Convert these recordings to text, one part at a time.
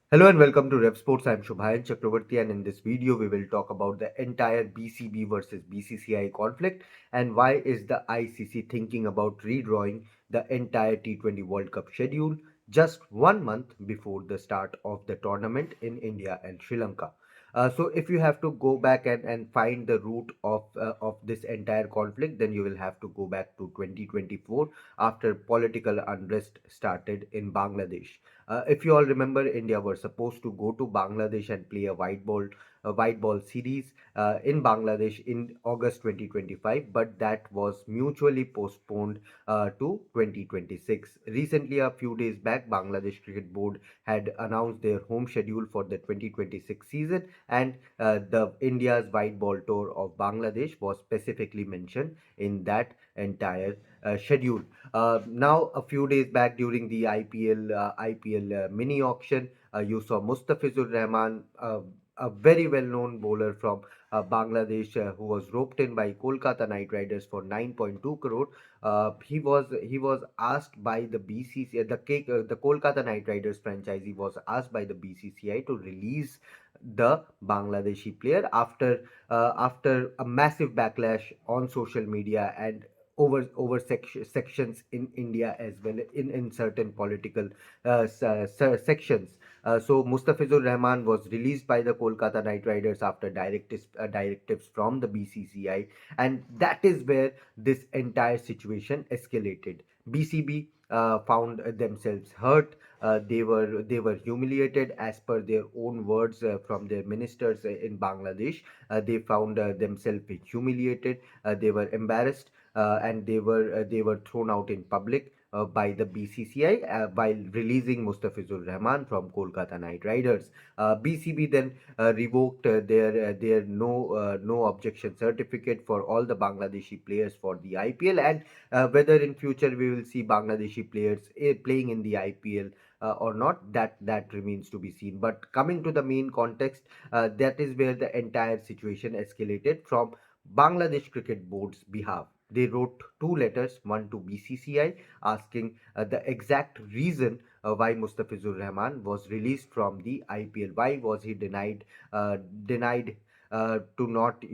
Hello and welcome to Revsportz. I'm Subhayan Chakraborty, and in this video we will talk about the entire BCB versus BCCI conflict and why is the ICC thinking about redrawing the entire T20 World Cup schedule just 1 month before the start of the tournament in India and Sri Lanka. So if you have to go back and find the root of this entire conflict, then you will have to go back to 2024 after political unrest started in Bangladesh. If you all remember, India were supposed to go to Bangladesh and play a white ball series in Bangladesh in August 2025, but that was mutually postponed to 2026. Recently, a few days back, Bangladesh Cricket Board had announced their home schedule for the 2026 season, and the India's white ball tour of Bangladesh was specifically mentioned in that entire schedule. Now, a few days back during the IPL mini auction, you saw Mustafizur Rahman, a very well-known bowler from Bangladesh, who was roped in by Kolkata Knight Riders for 9.2 crore. He was asked by the BCCI, the Kolkata Knight Riders franchisee was asked by the BCCI to release the Bangladeshi player after a massive backlash on social media and over sections in India as well in certain political sections. So Mustafizur Rahman was released by the Kolkata Knight Riders after directives from the BCCI, and that is where this entire situation escalated. BCB found themselves hurt. They were humiliated, as per their own words from their ministers in Bangladesh. They found themselves humiliated. They were embarrassed, and they were thrown out in public by the BCCI while releasing Mustafizur Rahman from Kolkata Knight Riders. BCB then revoked their no objection certificate for all the Bangladeshi players for the IPL, and whether in future we will see Bangladeshi players playing in the IPL or not, that remains to be seen. But coming to the main context, that is where the entire situation escalated from Bangladesh Cricket Board's behalf. They wrote two letters, one to BCCI asking the exact reason why Mustafizur Rahman was released from the IPL. Why was he denied to not,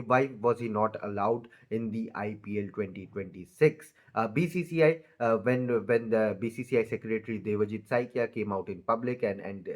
why was he not allowed in the IPL 2026? BCCI, when the BCCI secretary Devajit Saikia came out in public and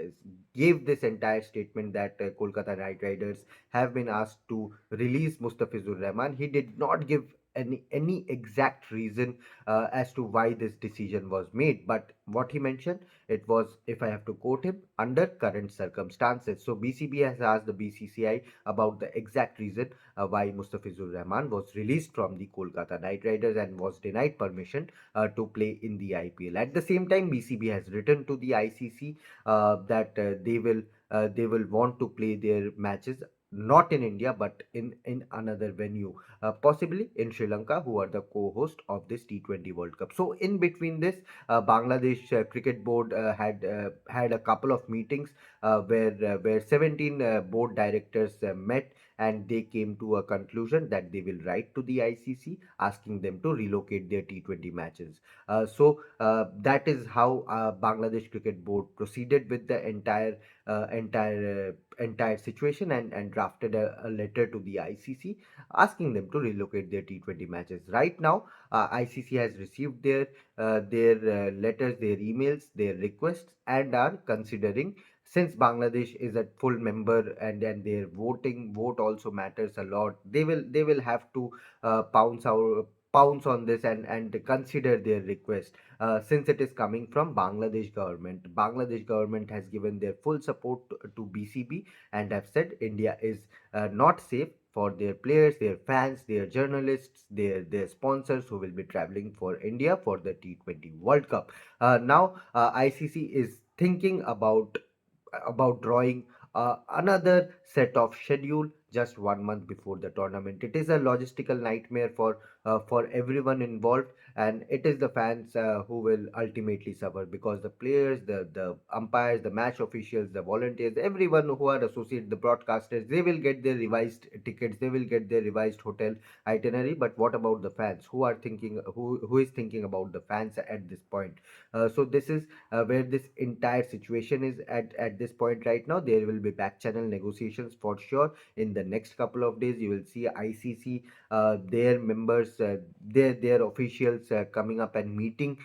gave this entire statement that Kolkata Knight Riders have been asked to release Mustafizur Rahman, he did not give any exact reason as to why this decision was made. But what he mentioned, it was, if I have to quote him, under current circumstances. So BCB has asked the BCCI about the exact reason why Mustafizur Rahman was released from the Kolkata Knight Riders and was denied permission to play in the IPL. At the same time, BCB has written to the ICC that they will want to play their matches not in India but in another venue, possibly in Sri Lanka, who are the co-host of this T20 World Cup. So in between this, Bangladesh Cricket Board had a couple of meetings where 17 board directors met, and they came to a conclusion that they will write to the ICC asking them to relocate their T20 matches. So that is how Bangladesh Cricket Board proceeded with the entire situation and drafted a letter to the ICC asking them to relocate their T20 matches. Right now, ICC has received their letters, their emails, their requests, and are considering. Since Bangladesh is a full member and their vote also matters a lot, they will have to pounce on this and consider their request. Since it is coming from Bangladesh government has given their full support to BCB and have said India is not safe for their players, their fans, their journalists, their sponsors who will be traveling for India for the T20 World Cup. Now, ICC is thinking about drawing another set of schedule just 1 month before the tournament. It is a logistical nightmare for everyone involved, and it is the fans who will ultimately suffer, because the players, the umpires, the match officials, the volunteers, everyone who are associated, the broadcasters, they will get their revised tickets, they will get their revised hotel itinerary. But what about the fans who are thinking, who is thinking about the fans at this point? So this is where this entire situation is at this point right now. There will be back channel negotiations for sure. In the next couple of days, you will see ICC, their members, their officials coming up and meeting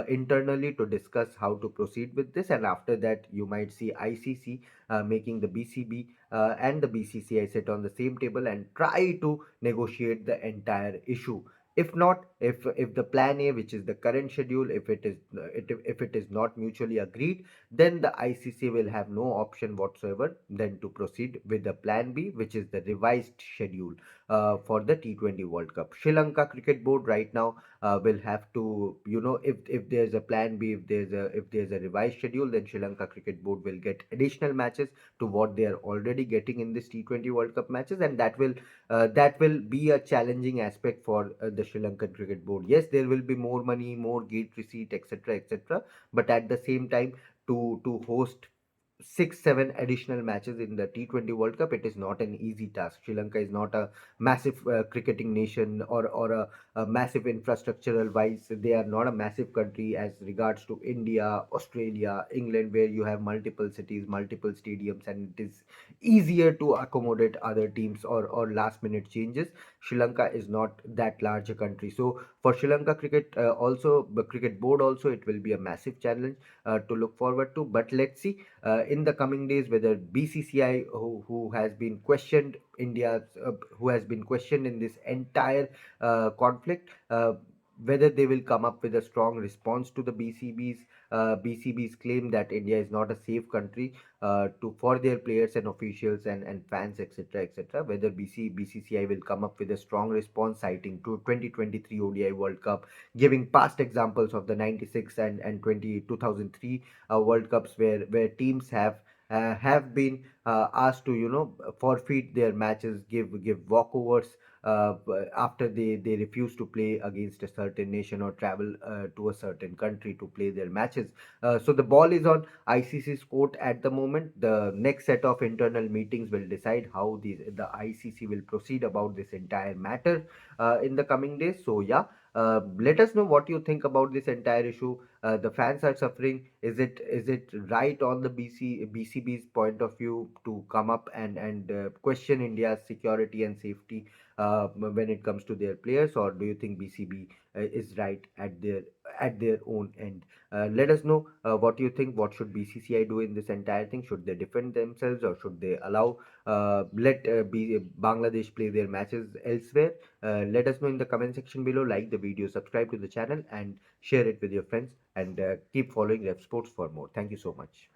internally to discuss how to proceed with this. And after that, you might see ICC making the BCB and the BCCI sit on the same table and try to negotiate the entire issue. If not, if the plan A, which is the current schedule, if it is not mutually agreed, then the ICC will have no option whatsoever than to proceed with the plan B, which is the revised schedule for the T20 World Cup. Sri Lanka Cricket Board right now will have to, if there's a plan B, if there's a revised schedule, then Sri Lanka Cricket Board will get additional matches to what they are already getting in this T20 World Cup matches, and that will be a challenging aspect for the Sri Lankan Cricket Board. Yes, there will be more money, more gate receipt, etc., etc., but at the same time, to host 6 7 additional matches in the T20 World Cup, it is not an easy task. Sri Lanka is not a massive cricketing nation, or a massive infrastructural wise. They are not a massive country as regards to India, Australia, England, where you have multiple cities, multiple stadiums, and it is easier to accommodate other teams, or last minute changes. Sri Lanka is not that large a country. So for Sri Lanka cricket, also the cricket board also, it will be a massive challenge to look forward to. But let's see in the coming days whether BCCI, who has been questioned, who has been questioned in this entire conflict, whether they will come up with a strong response to the BCB's claim that India is not a safe country for their players and officials and fans, etc., etc. Whether BCCI will come up with a strong response, citing to 2023 ODI World Cup, giving past examples of the 96 and 2003 World Cups, where teams have been asked to, forfeit their matches, give walkovers after they refuse to play against a certain nation or travel to a certain country to play their matches. So the ball is on ICC's court at the moment. The next set of internal meetings will decide how the ICC will proceed about this entire matter in the coming days. So yeah, let us know what you think about this entire issue. The fans are suffering. Is it right on the BCB's point of view to come up and question India's security and safety when it comes to their players, or do you think BCB is right at their own end? Let us know what you think. What should BCCI do in this entire thing? Should they defend themselves, or should they allow let Bangladesh play their matches elsewhere? Let us know in the comment section below. Like the video, subscribe to the channel, and share it with your friends, and keep following Revsportz for more. Thank you so much.